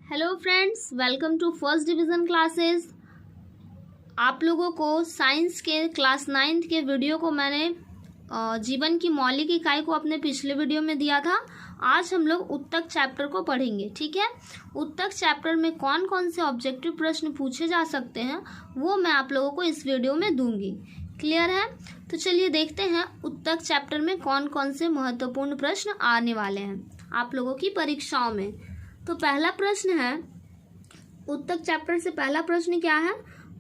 Hello friends, welcome to first division classes. आप लोगों को साइंस के क्लास 9th के वीडियो को मैंने जीवन की मौलिक इकाई को अपने पिछले वीडियो में दिया था। आज हम लोग उत्तक चैप्टर को पढ़ेंगे। ठीक है, उत्तक चैप्टर में कौन कौन से ऑब्जेक्टिव प्रश्न पूछे जा सकते हैं वो मैं आप लोगों को इस वीडियो में दूंगी। क्लियर है? तो चलिए देखते हैं उत्तक चैप्टर में कौन कौन से महत्वपूर्ण प्रश्न आने वाले हैं आप लोगों की परीक्षाओं में। तो पहला प्रश्न है, उत्तक चैप्टर से पहला प्रश्न क्या है?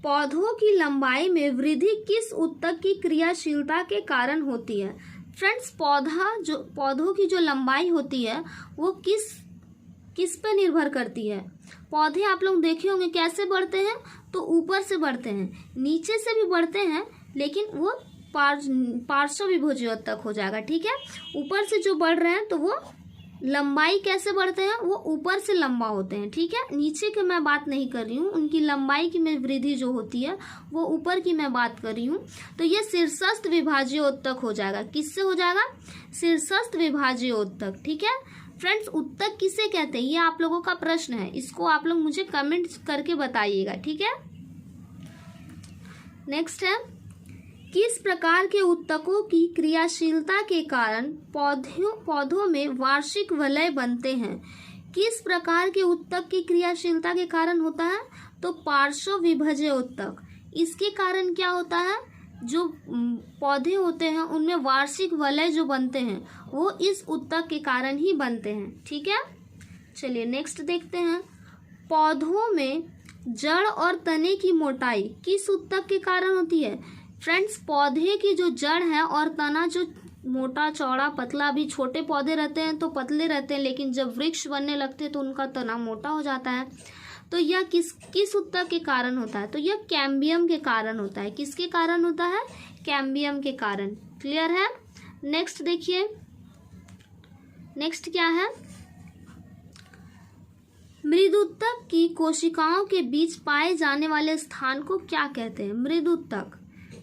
पौधों की लंबाई में वृद्धि किस उत्तक की क्रियाशीलता के कारण होती है? फ्रेंड्स, पौधों की जो लंबाई होती है वो किस पे निर्भर करती है? पौधे आप लोग देखे होंगे कैसे बढ़ते हैं, तो ऊपर से बढ़ते हैं, नीचे से भी बढ़ते हैं, लेकिन वो पार्श्व विभोज्योतक हो जाएगा। ठीक है, ऊपर से जो बढ़ रहे हैं तो वो लंबाई कैसे बढ़ते हैं, वो ऊपर से लंबा होते हैं। ठीक है, नीचे की मैं बात नहीं कर रही हूँ, उनकी लंबाई की में वृद्धि जो होती है वो ऊपर की मैं बात कर रही हूँ। तो ये शीर्षस्थ विभाज्योतक हो जाएगा। किससे हो जाएगा? शीर्षस्थ विभाज्योतक। ठीक है फ्रेंड्स, उत्तक किसे कहते हैं ये आप लोगों का प्रश्न है, इसको आप लोग मुझे कमेंट करके बताइएगा। ठीक है, नेक्स्ट है, किस प्रकार के उत्तकों की क्रियाशीलता के कारण पौधों में वार्षिक वलय बनते हैं? किस प्रकार के उत्तक की क्रियाशीलता के कारण होता है? तो पार्श्व विभज्य उत्तक। इसके कारण क्या होता है? जो पौधे होते हैं उनमें वार्षिक वलय जो बनते हैं वो इस उत्तक के कारण ही बनते हैं। ठीक है, चलिए नेक्स्ट देखते हैं। पौधों में जड़ और तने की मोटाई किस उत्तक के कारण होती है? फ्रेंड्स, पौधे की जो जड़ है और तना जो मोटा चौड़ा पतला, भी छोटे पौधे रहते हैं तो पतले रहते हैं, लेकिन जब वृक्ष बनने लगते हैं तो उनका तना मोटा हो जाता है। तो यह किस उत्तक के कारण होता है? तो यह कैम्बियम के कारण होता है। किसके कारण होता है? कैम्बियम के कारण। क्लियर है? नेक्स्ट देखिए, नेक्स्ट क्या है? मृदुत्तक की कोशिकाओं के बीच पाए जाने वाले स्थान को क्या कहते हैं?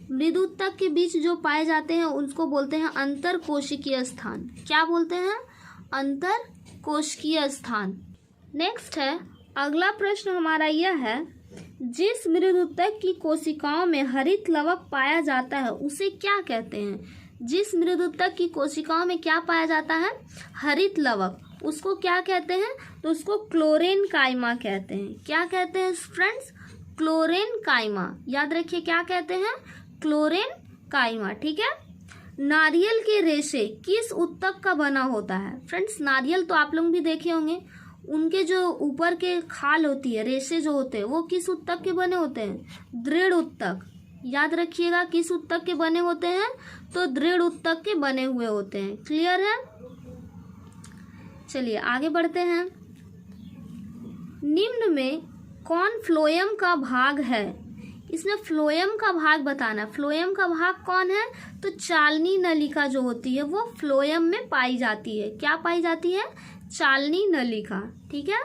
मृदुत्तक के बीच जो पाए जाते हैं उसको बोलते हैं अंतर कोशिकीय स्थान। क्या बोलते हैं? अंतर कोशिकीय स्थान। नेक्स्ट है, अगला प्रश्न हमारा यह है, जिस मृदुत्तक की कोशिकाओं में हरित लवक पाया जाता है उसे क्या कहते हैं? जिस मृदुत्तक की कोशिकाओं में क्या पाया जाता है? हरित लवक, उसको क्या कहते हैं? तो उसको क्लोरेनकाइमा कहते हैं। क्या कहते हैं फ्रेंड्स? क्लोरेनकाइमा। याद रखिए, क्या कहते हैं? क्लोरेनकाइमा। ठीक है, नारियल के रेशे किस उत्तक का बना होता है? फ्रेंड्स, नारियल तो आप लोग भी देखे होंगे, उनके जो ऊपर के खाल होती है, रेशे जो होते हैं वो किस उत्तक के बने होते हैं? दृढ़ उत्तक। याद रखिएगा, किस उत्तक के बने होते हैं? तो दृढ़ उत्तक के बने हुए होते हैं। क्लियर है? चलिए आगे बढ़ते हैं। निम्न में कौन फ्लोएम का भाग है? इसमें फ्लोएम का भाग बताना। फ्लोएम का भाग कौन है? तो चालनी नलिका जो होती है वो फ्लोएम में पाई जाती है। क्या पाई जाती है? चालनी नलिका। ठीक है,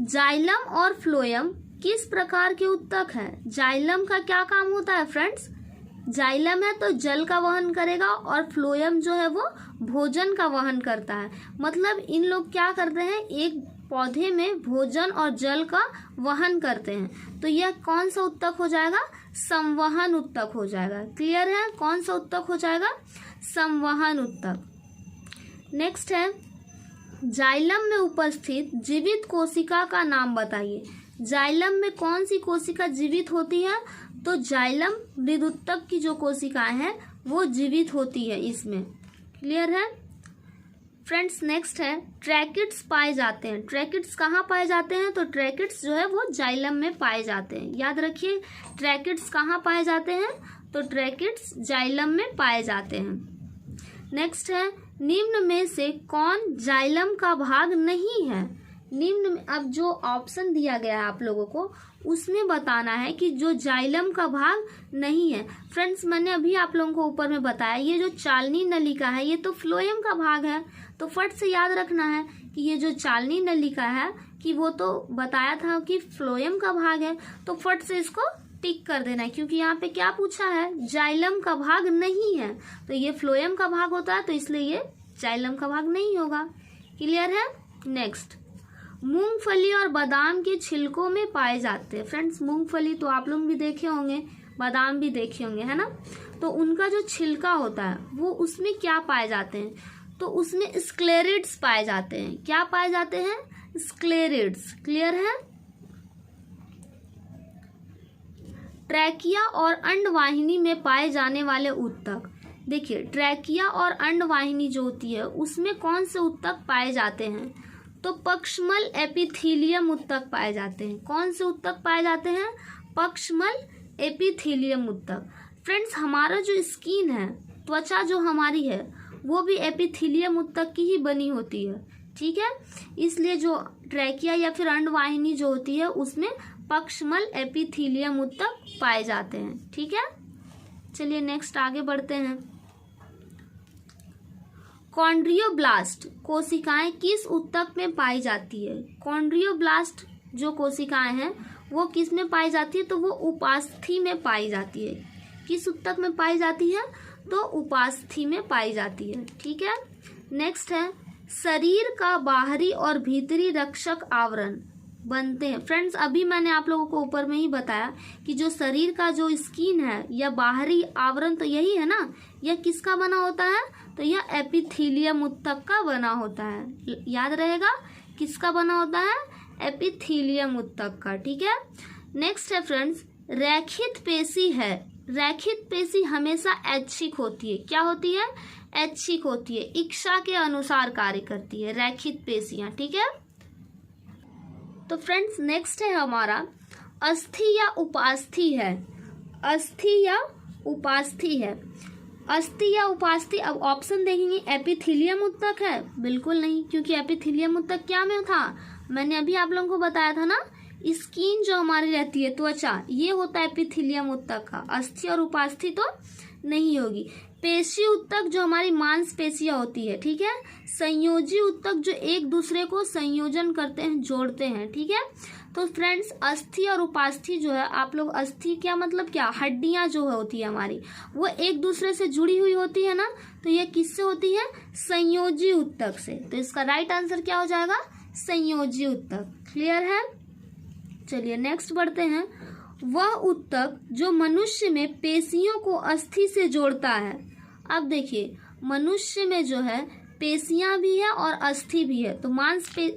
जाइलम और फ्लोएम किस प्रकार के उत्तक है? जाइलम का क्या काम होता है फ्रेंड्स? जाइलम है तो जल का वहन करेगा और फ्लोएम जो है वो भोजन का वहन करता है। मतलब इन लोग क्या करते हैं, एक पौधे में भोजन और जल का वहन करते हैं। तो यह कौन सा उत्तक हो जाएगा? संवहन उत्तक हो जाएगा। क्लियर है? कौन सा उत्तक हो जाएगा? संवहन उत्तक। नेक्स्ट है, जाइलम में उपस्थित जीवित कोशिका का नाम बताइए। जाइलम में कौन सी कोशिका जीवित होती है? तो जाइलम मृदुत्तक की जो कोशिकाएं हैं वो जीवित होती है इसमें। क्लियर है फ्रेंड्स? नेक्स्ट है, ट्रैकिड्स पाए जाते हैं। ट्रैकिड्स कहाँ पाए जाते हैं? तो ट्रैकिड्स जो है वो जाइलम में पाए जाते हैं। याद रखिए, ट्रैकिड्स कहाँ पाए जाते हैं? तो ट्रैकिड्स जाइलम में पाए जाते हैं। नेक्स्ट है, निम्न में से कौन जाइलम का भाग नहीं है? निम्न में, अब जो ऑप्शन दिया गया है आप लोगों को उसमें बताना है कि जो जाइलम का भाग नहीं है। फ्रेंड्स, मैंने अभी आप लोगों को ऊपर में बताया, ये जो चालनी नलिका है ये तो फ्लोएम का भाग है, तो फट से याद रखना है कि ये जो चालनी नलिका है कि वो तो बताया था कि फ्लोएम का भाग है, तो फट से इसको टिक कर देना है, क्योंकि यहाँ पे क्या पूछा है? जाइलम का भाग नहीं है, तो ये फ्लोएम का भाग होता है, तो इसलिए ये जाइलम का भाग नहीं होगा। क्लियर है? नेक्स्ट, मूंगफली और बादाम के छिलकों में पाए जाते हैं। फ्रेंड्स, मूंगफली तो आप लोग भी देखे होंगे, बादाम भी देखे होंगे, है ना। तो उनका जो छिलका होता है वो उसमें क्या पाए जाते हैं, तो उसमें स्क्लेरिड्स पाए जाते हैं। क्या पाए जाते हैं? स्क्लेरिड्स। क्लियर है। ट्रैकिया और अंडवाहिनी में पाए जाने वाले ऊतक, देखिए ट्रैकिया और अंडवाहिनी जो होती है उसमें कौन से ऊतक पाए जाते हैं, तो पक्षमल एपिथीलियम ऊतक पाए जाते हैं। कौन से ऊतक पाए जाते हैं? पक्षमल एपिथीलियम ऊतक। फ्रेंड्स, हमारा जो स्किन है, त्वचा जो हमारी है, वो भी एपिथीलियम ऊतक की ही बनी होती है, ठीक है। इसलिए जो ट्रैकिया या फिर अंडवाहिनी जो होती है उसमें पक्षमल एपिथीलियम ऊतक पाए जाते हैं, ठीक है। चलिए नेक्स्ट आगे बढ़ते हैं। कॉन्ड्रियोब्लास्ट कोशिकाएं किस ऊतक में पाई जाती है? कॉन्ड्रियोब्लास्ट जो कोशिकाएं हैं वो किस में पाई जाती है, तो वो उपास्थि में पाई जाती है। किस ऊतक में पाई जाती है? तो उपास्थि में पाई जाती है, ठीक है। नेक्स्ट है, शरीर का बाहरी और भीतरी रक्षक आवरण बनते हैं। फ्रेंड्स, अभी मैंने आप लोगों को ऊपर में ही बताया कि जो शरीर का जो स्किन है या बाहरी आवरण, तो यही है ना, यह किसका बना होता है, तो यह एपिथीलियम ऊतक का बना होता है। याद रहेगा किसका बना होता है? एपिथीलियम ऊतक का, ठीक है। नेक्स्ट है फ्रेंड्स, रैखित पेशी है। रैखित पेशी हमेशा ऐच्छिक होती है। क्या होती है? ऐच्छिक होती है, इच्छा के अनुसार कार्य करती है रैखित पेशियां, ठीक है। तो फ्रेंड्स, नेक्स्ट है हमारा अस्थि या उपास्थि है। अस्थि या उपास्थि है। अस्थि या उपास्थि, अब ऑप्शन देखेंगे, एपिथीलियम ऊतक है? बिल्कुल नहीं, क्योंकि एपिथीलियम ऊतक क्या में था, मैंने अभी आप लोगों को बताया था ना, स्किन जो हमारी रहती है, त्वचा, ये होता है एपिथीलियम ऊतक का। अस्थि और उपास्थि तो नहीं होगी। पेशी ऊतक जो हमारी मांसपेशियां होती है, ठीक है। संयोजी ऊतक जो एक दूसरे को संयोजन करते हैं, जोड़ते हैं, ठीक है। तो फ्रेंड्स, अस्थि और उपास्थि जो है, आप लोग, अस्थि क्या मतलब क्या, हड्डियां जो होती है हमारी, वो एक दूसरे से जुड़ी हुई होती है ना, तो ये किससे होती है? संयोजी ऊतक से। तो इसका राइट आंसर क्या हो जाएगा? संयोजी ऊतक। क्लियर है। चलिए नेक्स्ट बढ़ते हैं। वह ऊतक जो मनुष्य में पेशियों को अस्थि से जोड़ता है। अब देखिए, मनुष्य में जो है पेशियां भी है और अस्थि भी है। तो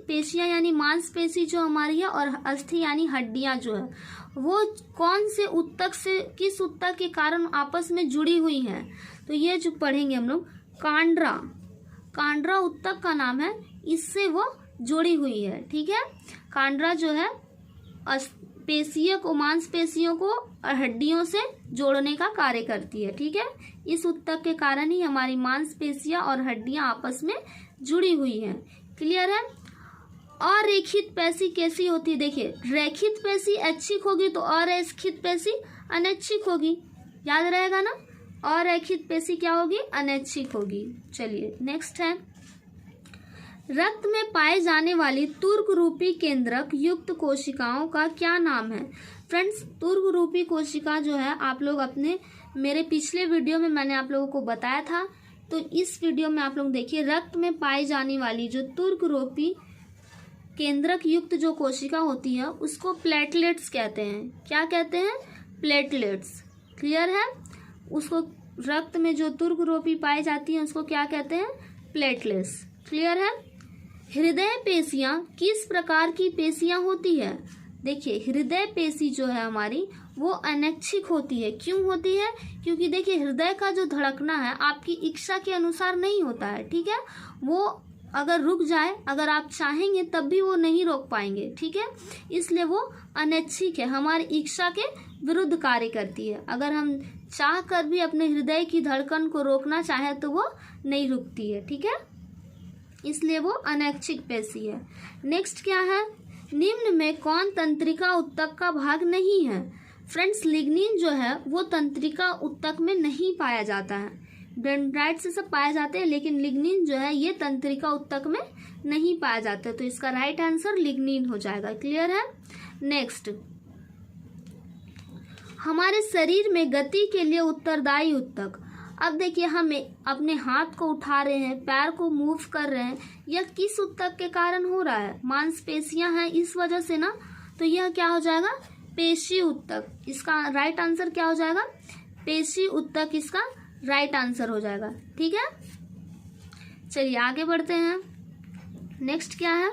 पेशियां यानी मांसपेशी जो हमारी है, और अस्थि यानी हड्डियां जो है, वो कौन से ऊतक से, किस ऊतक के कारण आपस में जुड़ी हुई हैं, तो ये जो पढ़ेंगे हम लोग, कांड्रा। कांड्रा ऊतक का नाम है, इससे वो जुड़ी हुई है, ठीक है। कांड्रा जो है पेशियों को, मांसपेशियों को हड्डियों से जोड़ने का कार्य करती है, ठीक है। इस ऊतक के कारण ही हमारी मांसपेशियां और हड्डियां आपस में जुड़ी हुई हैं। क्लियर है। अरेखित पेशी कैसी होती है? देखिए, रेखित पेशी ऐच्छिक होगी तो अरेखित पेशी अनैच्छिक होगी। याद रहेगा ना, अरेखित पेशी क्या होगी? अनैच्छिक होगी। चलिए नेक्स्ट है, रक्त में पाए जाने वाली तुर्क रूपी केंद्रक युक्त कोशिकाओं का क्या नाम है? फ्रेंड्स, तुर्क रूपी कोशिका जो है, आप लोग अपने, मेरे पिछले वीडियो में मैंने आप लोगों को बताया था, तो इस वीडियो में आप लोग देखिए, रक्त में पाई जाने वाली जो तुर्क रूपी केंद्रक युक्त जो कोशिका होती है उसको प्लेटलेट्स कहते हैं। क्या कहते हैं? प्लेटलेट्स। क्लियर है। उसको, रक्त में जो तुर्क रूपी पाई जाती है उसको क्या कहते हैं? प्लेटलेट्स। क्लियर है। हृदय पेशियां किस प्रकार की पेशियां होती है? देखिए, हृदय पेशी जो है हमारी, वो अनैच्छिक होती है। क्यों होती है? क्योंकि देखिए, हृदय का जो धड़कना है आपकी इच्छा के अनुसार नहीं होता है, ठीक है। वो अगर रुक जाए, अगर आप चाहेंगे तब भी वो नहीं रोक पाएंगे, ठीक है। इसलिए वो अनैच्छिक है, हमारी इच्छा के विरुद्ध कार्य करती है। अगर हम चाह कर भी अपने हृदय की धड़कन को रोकना चाहे तो वो नहीं रुकती है, ठीक है। इसलिए वो अनैच्छिक पेशी है। नेक्स्ट क्या है, निम्न में कौन तंत्रिका ऊतक का भाग नहीं है? फ्रेंड्स, लिग्निन जो है वो तंत्रिका ऊतक में नहीं पाया जाता है। डेंड्राइट से सब पाए जाते हैं, लेकिन लिग्निन जो है ये तंत्रिका ऊतक में नहीं पाया जाता, तो इसका राइट आंसर लिग्निन हो जाएगा। क्लियर है। नेक्स्ट, हमारे शरीर में गति के लिए उत्तरदायी ऊतक। अब देखिए, हम अपने हाथ को उठा रहे हैं, पैर को मूव कर रहे हैं, यह किस ऊतक के कारण हो रहा है? मांसपेशियां हैं इस वजह से ना, तो यह क्या हो जाएगा? पेशी ऊतक। इसका राइट आंसर क्या हो जाएगा? पेशी ऊतक इसका राइट आंसर हो जाएगा। ठीक है, चलिए आगे बढ़ते हैं। नेक्स्ट क्या है?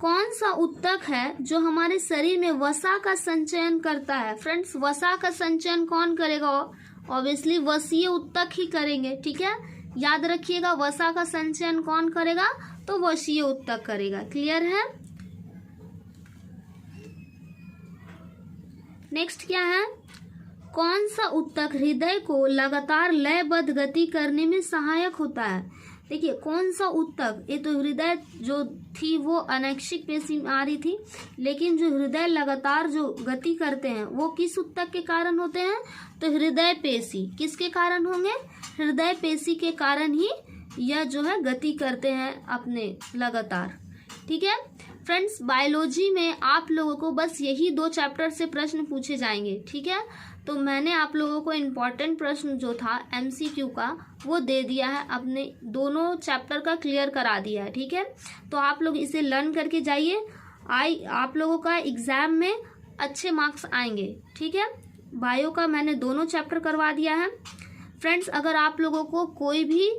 कौन सा ऊतक है जो हमारे शरीर में वसा का संचयन करता है? फ्रेंड्स, वसा का संचयन कौन करेगा? ऑब्वियसली वसीय ऊतक ही करेंगे। ठीक है, याद रखिएगा, वसा का संचयन कौन करेगा? तो वसीय ऊतक करेगा। क्लियर है? नेक्स्ट क्या है? कौन सा ऊतक हृदय को लगातार लयबद्ध गति करने में सहायक होता है? देखिए, कौन सा ऊतक, ये तो हृदय जो थी वो अनैक्षिक पेशी में आ रही थी, लेकिन जो हृदय लगातार जो गति करते हैं वो किस ऊतक के कारण होते हैं? तो हृदय पेशी। किसके कारण होंगे? हृदय पेशी के कारण ही यह जो है गति करते हैं अपने लगातार। ठीक है फ्रेंड्स, बायोलॉजी में आप लोगों को बस यही 2 चैप्टर से प्रश्न पूछे जाएंगे। ठीक है, तो मैंने आप लोगों को इम्पॉर्टेंट प्रश्न जो था MCQ का वो दे दिया है, अपने दोनों चैप्टर का क्लियर करा दिया है। ठीक है, तो आप लोग इसे लर्न करके जाइए, आप लोगों का एग्जाम में अच्छे मार्क्स आएंगे। ठीक है, बायो का मैंने दोनों चैप्टर करवा दिया है। फ्रेंड्स, अगर आप लोगों को कोई भी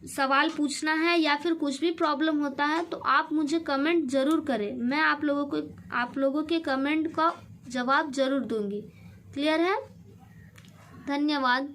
सवाल पूछना है या फिर कुछ भी प्रॉब्लम होता है तो आप मुझे कमेंट जरूर करें, मैं आप लोगों के कमेंट का जवाब जरूर दूंगी। क्लियर है? धन्यवाद।